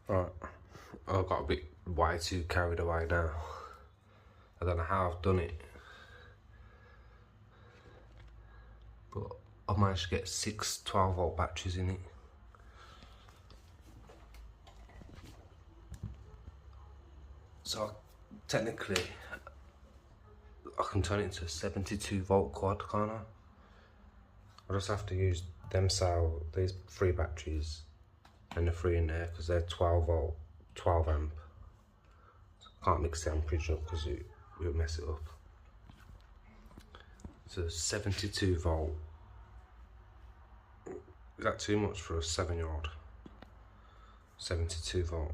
Right, I got a bit way too carried away now. I don't know how I've done it, but I've managed to get 6 12-volt batteries in it. So technically, I can turn it into a 72-volt quad, can't I? I just have to use these 3 batteries and the 3 in there because they're 12-volt, 12 amp. Can't mix the amperage up because it will mess it up. So 72-volt. Is that too much for a 7-year-old? 72-volt.